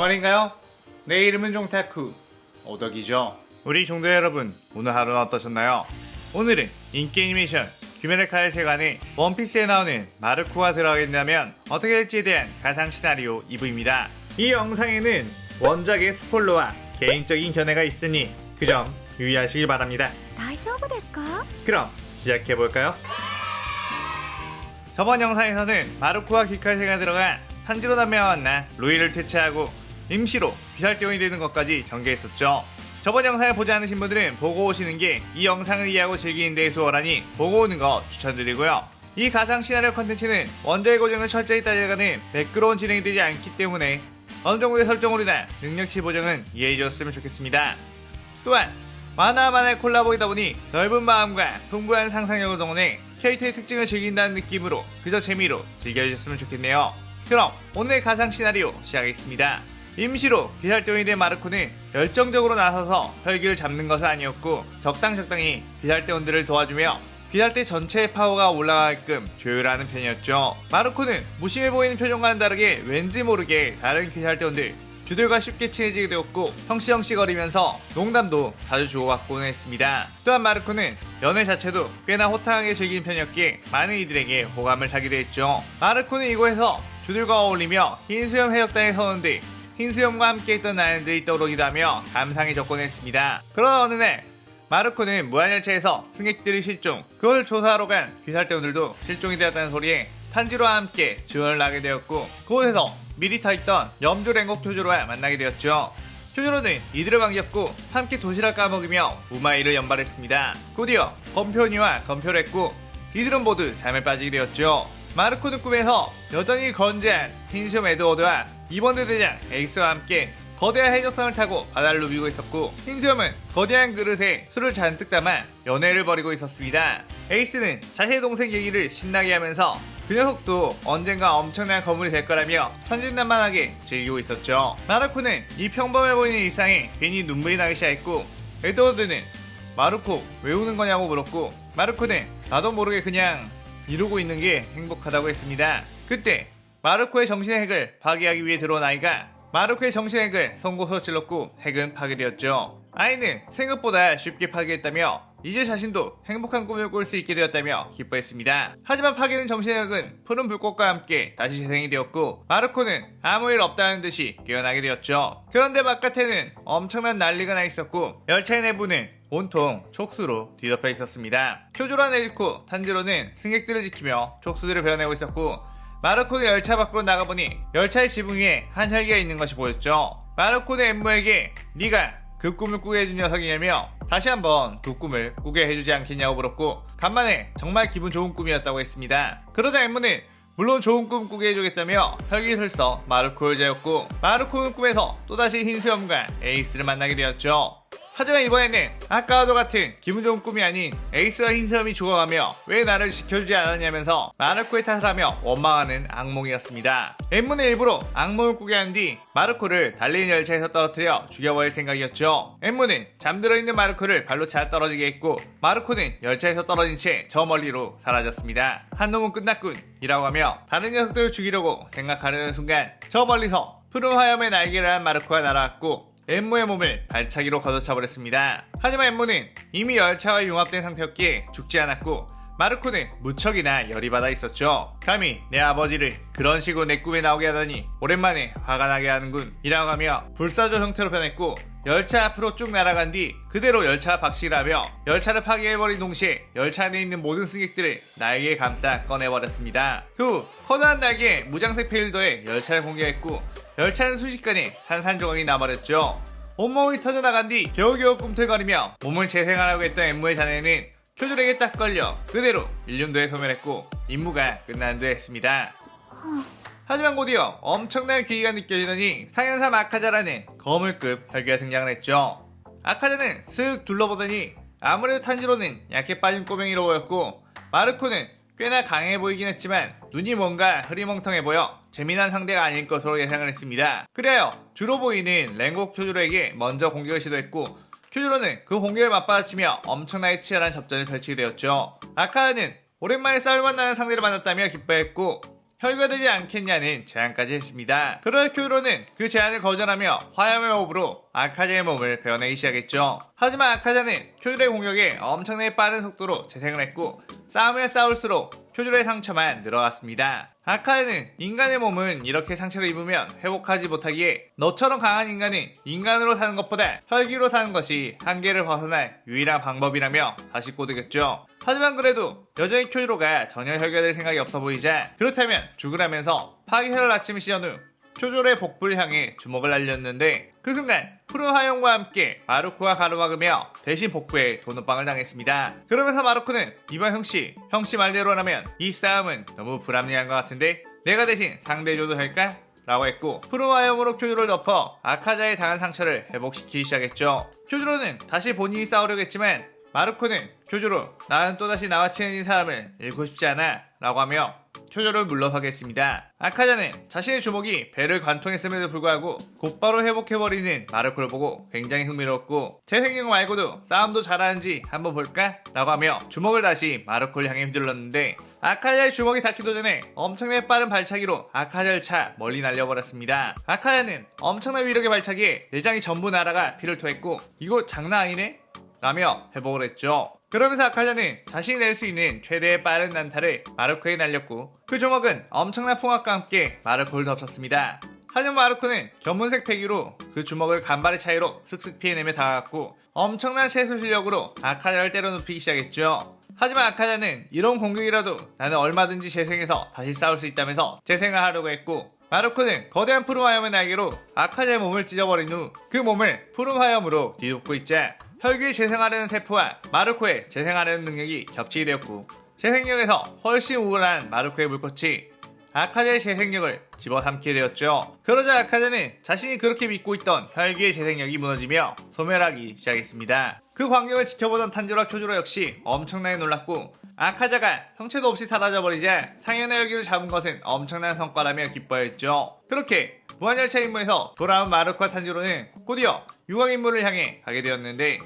정말인가요? 내 이름은 종타쿠 오덕이죠. 우리 종도 여러분, 오늘 하루는 어떠셨나요? 오늘은 인기 애니메이션 귀멸의 세관에 원피스에 나오는 마르코가 들어가게 된다면 어떻게 될지에 대한 가상 시나리오 2부입니다. 이 영상에는 원작의 스포일러와 개인적인 견해가 있으니 그 점 유의하시길 바랍니다. 大丈夫ですか? 그럼 시작해볼까요? 저번 영상에서는 마르코와 기칼세가 들어가 탄지로 남매와 만나 루이를 퇴치하고 임시로 귀살대원이 되는 것까지 전개했었죠. 저번 영상을 보지 않으신 분들은 보고 오시는 게 이 영상을 이해하고 즐기는 데 수월하니 보고 오는 거 추천드리고요. 이 가상 시나리오 컨텐츠는 원작의 고정을 철저히 따져가는 매끄러운 진행이 되지 않기 때문에 어느 정도의 설정으로나 능력치 보정은 이해해 주셨으면 좋겠습니다. 또한 만화와 만화의 콜라보이다 보니 넓은 마음과 풍부한 상상력을 동원해 캐릭터의 특징을 즐긴다는 느낌으로 그저 재미로 즐겨주셨으면 좋겠네요. 그럼 오늘의 가상 시나리오 시작하겠습니다. 임시로 귀살대원이 된 마르코는 열정적으로 나서서 혈기를 잡는 것은 아니었고 적당히 귀살대원들을 도와주며 귀살대 전체의 파워가 올라가게끔 조율하는 편이었죠. 마르코는 무심해 보이는 표정과는 다르게 왠지 모르게 다른 귀살대원들 주들과 쉽게 친해지게 되었고 형씨거리면서 농담도 자주 주고받곤 했습니다. 또한 마르코는 연애 자체도 꽤나 호탕하게 즐기는 편이었기에 많은 이들에게 호감을 사기도 했죠. 마르코는 이곳에서 주들과 어울리며 흰수염 해적단에 서는데 흰수염과 함께 있던 나인들이 떠오르기도 하며 감상에 접근했습니다. 그러나 어느 날 마르코는 무한열차에서 승객들이 실종, 그걸 조사하러 간 귀살대원들도 실종이 되었다는 소리에 탄지로와 함께 지원을 하게 되었고 그곳에서 미리 타있던 염조 랭곡 쿄조로와 만나게 되었죠. 쿄조로는 이들을 반겼고 함께 도시락 까먹으며 우마이를 연발했습니다. 곧이어 검표니와 검표를 했고 이들은 모두 잠에 빠지게 되었죠. 마르코는 꿈에서 여전히 건재한 흰수염 에드워드와 이번드 대장 에이스와 함께 거대한 해적선을 타고 바다를 누비고 있었고 흰수염은 거대한 그릇에 술을 잔뜩 담아 연애를 벌이고 있었습니다. 에이스는 자신의 동생 얘기를 신나게 하면서 그 녀석도 언젠가 엄청난 거물이 될 거라며 천진난만하게 즐기고 있었죠. 마르코는 이 평범해 보이는 일상에 괜히 눈물이 나기 시작했고 에드워드는 마르코 왜 우는 거냐고 물었고 마르코는 나도 모르게 그냥 이러고 있는 게 행복하다고 했습니다. 그때 마르코의 정신의 핵을 파괴하기 위해 들어온 아이가 마르코의 정신의 핵을 송곳으로 찔렀고 핵은 파괴되었죠. 아이는 생각보다 쉽게 파괴했다며 이제 자신도 행복한 꿈을 꿀 수 있게 되었다며 기뻐했습니다. 하지만 파괴된 정신의 핵은 푸른 불꽃과 함께 다시 재생이 되었고 마르코는 아무 일 없다는 듯이 깨어나게 되었죠. 그런데 바깥에는 엄청난 난리가 나 있었고 열차의 내부는 온통 촉수로 뒤덮여 있었습니다. 쿄조라는 잃고 탄지로는 승객들을 지키며 촉수들을 베어내고 있었고 마르코는 열차 밖으로 나가보니 열차의 지붕 위에 한 혈기가 있는 것이 보였죠. 마르코는 엠무에게 네가 그 꿈을 꾸게 해준 녀석이냐며 다시 한번 그 꿈을 꾸게 해주지 않겠냐고 물었고 간만에 정말 기분 좋은 꿈이었다고 했습니다. 그러자 엠무는 물론 좋은 꿈 꾸게 해주겠다며 혈기설서 마르코를 재웠고 마르코는 꿈에서 또다시 흰수염과 에이스를 만나게 되었죠. 하지만 이번에는 아까와도 같은 기분 좋은 꿈이 아닌 에이스와 흰수염이 죽어가며 왜 나를 지켜주지 않았냐면서 마르코의 탓을 하며 원망하는 악몽이었습니다. 엠무는 일부러 악몽을 꾸게 한 뒤 마르코를 달리는 열차에서 떨어뜨려 죽여버릴 생각이었죠. 엠무는 잠들어 있는 마르코를 발로 차 떨어지게 했고 마르코는 열차에서 떨어진 채 저 멀리로 사라졌습니다. 한 놈은 끝났군 이라고 하며 다른 녀석들을 죽이려고 생각하려는 순간 저 멀리서 푸른 화염의 날개를 한 마르코가 날아왔고 엠무의 몸을 발차기로 걷어차버렸습니다. 하지만 엠무는 이미 열차와 융합된 상태였기에 죽지 않았고 마르코는 무척이나 열이 받아 있었죠. 감히 내 아버지를 그런 식으로 내 꿈에 나오게 하다니 오랜만에 화가 나게 하는군 이라고 하며 불사조 형태로 변했고 열차 앞으로 쭉 날아간 뒤 그대로 열차와 박식을 하며 열차를 파괴해버린 동시에 열차 안에 있는 모든 승객들을 날개에 감싸 꺼내버렸습니다. 그 후 커다란 날개에 무장색 페일더에 열차를 공격했고 열차는 순식간에 산산조각이 나버렸죠. 온몸이 터져나간 뒤 겨우겨우 꿈틀거리며 몸을 재생하려고 했던 엠무의 자네는 쿄조에게 딱 걸려 그대로 일륜도에 소멸했고 임무가 끝난 듯 했습니다. 하지만 곧이어 엄청난 기이가 느껴지더니 상현삼 아카자라는 거물급 혈기가 등장을 했죠. 아카자는 슥 둘러보더니 아무래도 탄지로는 약해 빠진 꼬맹이로 보였고 마르코는 꽤나 강해 보이긴 했지만 눈이 뭔가 흐리멍텅해 보여 재미난 상대가 아닐 것으로 예상을 했습니다. 그래요 주로 보이는 랭곡 쿄조로에게 먼저 공격을 시도했고 쿄조로는 그 공격을 맞받아치며 엄청나게 치열한 접전을 펼치게 되었죠. 아카자는 오랜만에 싸울만 나는 상대를 만났다며 기뻐했고 혈기가 되지 않겠냐는 제안까지 했습니다. 그러나 큐로는 그 제안을 거절하며 화염의 호흡으로 아카자의 몸을 베어내기 시작했죠. 하지만 아카자는 큐조의 공격에 엄청나게 빠른 속도로 재생을 했고 싸우면 싸울수록 큐조의 상처만 늘어갔습니다. 아카자는 인간의 몸은 이렇게 상처를 입으면 회복하지 못하기에 너처럼 강한 인간은 인간으로 사는 것보다 혈기로 사는 것이 한계를 벗어날 유일한 방법이라며 다시 꼬드겼죠. 하지만 그래도 여전히 큐조가 전혀 혈기가 될 생각이 없어 보이자 그렇다면 죽으라면서 파괴혈을 낮춤을 시전 후 큐조의 복부를 향해 주먹을 날렸는데 그 순간 푸른 화염과 함께 마루코가 가로막으며 대신 복부에 도넛방을 당했습니다. 그러면서 마루코는 이번 형씨 말대로라면 이 싸움은 너무 불합리한 것 같은데 내가 대신 상대해줘도 될까? 라고 했고 푸른 화염으로 큐조를 덮어 아카자에 당한 상처를 회복시키기 시작했죠. 큐조는 다시 본인이 싸우려고 했지만 마루코는 큐조로 나는 또다시 나와 친해진 사람을 잃고 싶지 않아 라고 하며 큐조를 물러서게 했습니다. 아카자는 자신의 주먹이 배를 관통했음에도 불구하고 곧바로 회복해버리는 마루코를 보고 굉장히 흥미로웠고 재생력 말고도 싸움도 잘하는지 한번 볼까? 라고 하며 주먹을 다시 마루코를 향해 휘둘렀는데 아카자의 주먹이 닿기도 전에 엄청나게 빠른 발차기로 아카자를 차 멀리 날려버렸습니다. 아카자는 엄청난 위력의 발차기에 내장이 전부 날아가 피를 토했고 이거 장난 아니네? 라며 회복을 했죠. 그러면서 아카자는 자신이 낼 수 있는 최대의 빠른 난타를 마루코에 날렸고 그 주먹은 엄청난 풍압과 함께 마루코를 덮쳤습니다. 하지만 마루코는 견문색 패기로 그 주먹을 간발의 차이로 슥슥 피해내며 다가갔고 엄청난 채술 실력으로 아카자를 때려 눕히기 시작했죠. 하지만 아카자는 이런 공격이라도 나는 얼마든지 재생해서 다시 싸울 수 있다면서 재생을 하려고 했고 마루코는 거대한 푸른 화염의 날개로 아카자의 몸을 찢어버린 후 그 몸을 푸른 화염으로 뒤덮고 있자 혈기를 재생하려는 세포와 마루코의 재생하려는 능력이 겹치게 되었고 재생력에서 훨씬 우월한 마루코의 물꽃이 아카자의 재생력을 집어삼키게 되었죠. 그러자 아카자는 자신이 그렇게 믿고 있던 혈기의 재생력이 무너지며 소멸하기 시작했습니다. 그 광경을 지켜보던 탄지로와 쿄지로 역시 엄청나게 놀랐고 아카자가 형체도 없이 사라져버리자 상현의 혈기를 잡은 것은 엄청난 성과라며 기뻐했죠. 그렇게 무한열차 임무에서 돌아온 마루코와 탄지로는 곧이어 유광 임무를 향해 가게 되었는데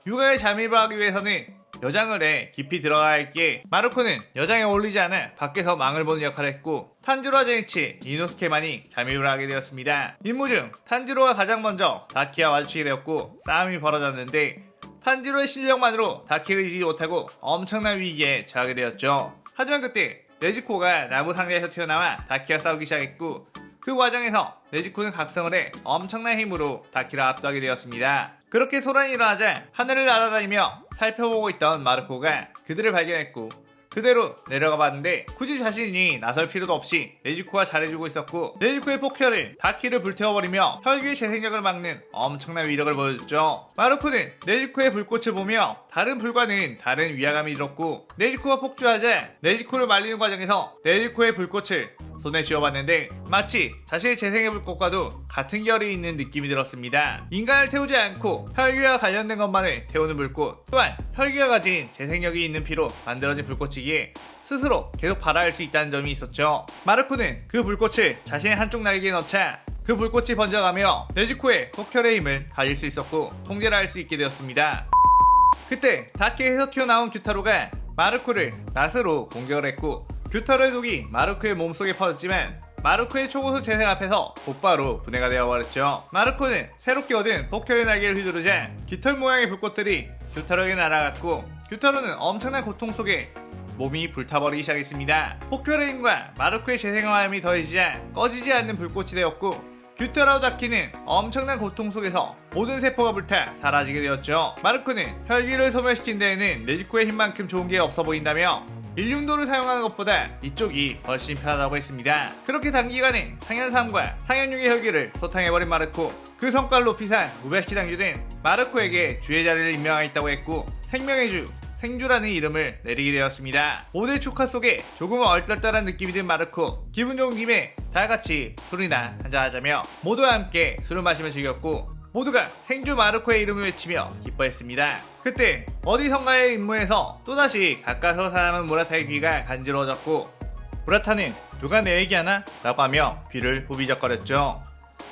유광에 잠입을 하기 위해서는 여장을에 깊이 들어가야 했기에 마루코는 여장에 어울리지 않아 밖에서 망을 보는 역할을 했고 탄지로와 제니치, 이노스케만이 잠입을 하게 되었습니다. 임무 중 탄지로가 가장 먼저 다키와 마주치게 되었고 싸움이 벌어졌는데 탄지로의 실력만으로 다키를 이기지 못하고 엄청난 위기에 처하게 되었죠. 하지만 그때 네즈코가 나무 상자에서 튀어나와 다키와 싸우기 시작했고 그 과정에서 네즈코는 각성을 해 엄청난 힘으로 다키를 압도하게 되었습니다. 그렇게 소란이 일어나자 하늘을 날아다니며 살펴보고 있던 마루코가 그들을 발견했고 그대로 내려가 봤는데 굳이 자신이 나설 필요도 없이 네즈코가 잘해주고 있었고 네즈코의 폭혈을 다키를 불태워버리며 혈기의 재생력을 막는 엄청난 위력을 보여줬죠. 마루코는 네즈코의 불꽃을 보며 다른 불과는 다른 위화감이 들었고 네즈코가 폭주하자 네즈코를 말리는 과정에서 네즈코의 불꽃을 손에 쥐어봤는데 마치 자신의 재생의 불꽃과도 같은 결이 있는 느낌이 들었습니다. 인간을 태우지 않고 혈기와 관련된 것만을 태우는 불꽃 또한 혈기가 가진 재생력이 있는 피로 만들어진 불꽃이기에 스스로 계속 발화할 수 있다는 점이 있었죠. 마루코는 그 불꽃을 자신의 한쪽 날개에 넣자 그 불꽃이 번져가며 네즈코의 폭혈의 힘을 가질 수 있었고 통제를 할 수 있게 되었습니다. 그때 다키에서 튀어나온 규타로가 마루코를 낫으로 공격을 했고 규타로의 독이 마루코의 몸속에 퍼졌지만 마루코의 초고속 재생 앞에서 곧바로 분해가 되어버렸죠. 마루코는 새롭게 얻은 폭혈의 날개를 휘두르자 깃털 모양의 불꽃들이 규타로에게 날아갔고 규타로는 엄청난 고통 속에 몸이 불타버리기 시작했습니다. 폭혈의 힘과 마루코의 재생화염이 더해지자 꺼지지 않는 불꽃이 되었고 규타로 다키는 엄청난 고통 속에서 모든 세포가 불타 사라지게 되었죠. 마루코는 혈기를 소멸시킨 데에는 네즈코의 힘만큼 좋은 게 없어 보인다며 일륨도를 사용하는 것보다 이쪽이 훨씬 편하다고 했습니다. 그렇게 단기간에 상현3과 상현6의 혈기를 소탕해버린 마루코 그 성과를 높이산 우베시키 당주는 마루코에게 주의 자리를 임명하겠다고 했고 생명의 주 생주라는 이름을 내리게 되었습니다. 5대 축하 속에 조금은 얼떨떨한 느낌이 든 마루코 기분 좋은 김에 다같이 술이나 한잔하자며 모두와 함께 술을 마시며 즐겼고 모두가 생주 마루코의 이름을 외치며 기뻐했습니다. 그때 어디선가의 임무에서 또다시 가까스로 사람은 무라타의 귀가 간지러워졌고 무라타는 누가 내 얘기하나? 라고 하며 귀를 후비적거렸죠.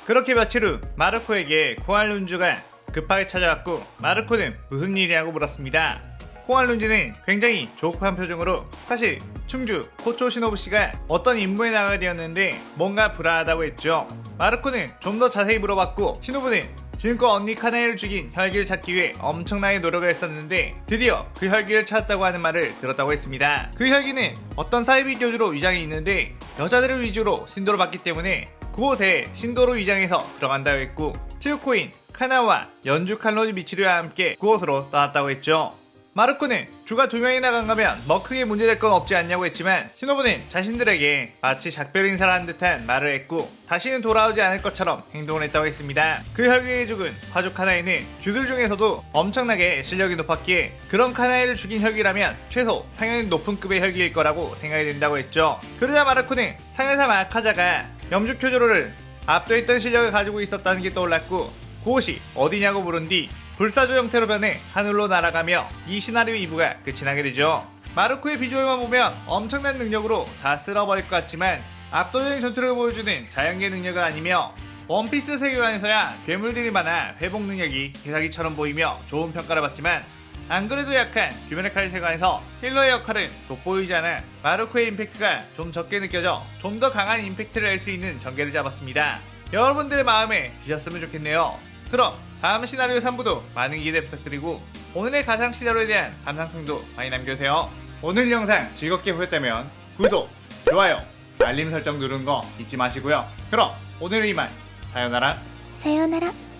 그렇게 며칠 후 마루코에게 코알룬주가 급하게 찾아왔고 마루코는 무슨 일이냐고 물었습니다. 홍한 룬지는 굉장히 조급한 표정으로 사실 충주 코초 시노부 씨가 어떤 임무에 나가야 되었는데 뭔가 불안하다고 했죠. 마르코는 좀 더 자세히 물어봤고 시노부는 지금껏 언니 카나에를 죽인 혈기를 찾기 위해 엄청나게 노력을 했었는데 드디어 그 혈기를 찾았다고 하는 말을 들었다고 했습니다. 그 혈기는 어떤 사이비 교주로 위장이 있는데 여자들을 위주로 신도를 받기 때문에 그곳에 신도로 위장해서 들어간다고 했고 츠유코인, 카나와 연주 칼로지 미치루와 함께 그곳으로 떠났다고 했죠. 마르코는 주가 2명이 나간 거면 뭐 크게 문제될 건 없지 않냐고 했지만 시노부는 자신들에게 마치 작별 인사를 한 듯한 말을 했고 다시는 돌아오지 않을 것처럼 행동을 했다고 했습니다. 그 혈기에 죽은 화족 카나에는 듀들 중에서도 엄청나게 실력이 높았기에 그런 카나에를 죽인 혈기라면 최소 상연히 높은 급의 혈기일 거라고 생각이 된다고 했죠. 그러자 마르코는 상여사 마카자가 염주 쿄조로를 압도했던 실력을 가지고 있었다는 게 떠올랐고 그곳이 어디냐고 물은 뒤 불사조 형태로 변해 하늘로 날아가며 이 시나리오 2부가 끝이 나게 되죠. 마르코의 비주얼만 보면 엄청난 능력으로 다 쓸어버릴 것 같지만 압도적인 전투력을 보여주는 자연계 능력은 아니며 원피스 세계관에서야 괴물들이 많아 회복 능력이 개사기처럼 보이며 좋은 평가를 받지만 안 그래도 약한 규면의 칼 세계관에서 힐러의 역할은 돋보이지 않아 마르코의 임팩트가 좀 적게 느껴져 좀 더 강한 임팩트를 낼 수 있는 전개를 잡았습니다. 여러분들의 마음에 드셨으면 좋겠네요. 그럼 다음 시나리오 3부도 많은 기대 부탁드리고 오늘의 가상 시나리오에 대한 감상평도 많이 남겨주세요. 오늘 영상 즐겁게 보셨다면 구독, 좋아요, 알림 설정 누르는 거 잊지 마시고요. 그럼 오늘은 이만 사요나라.さようなら。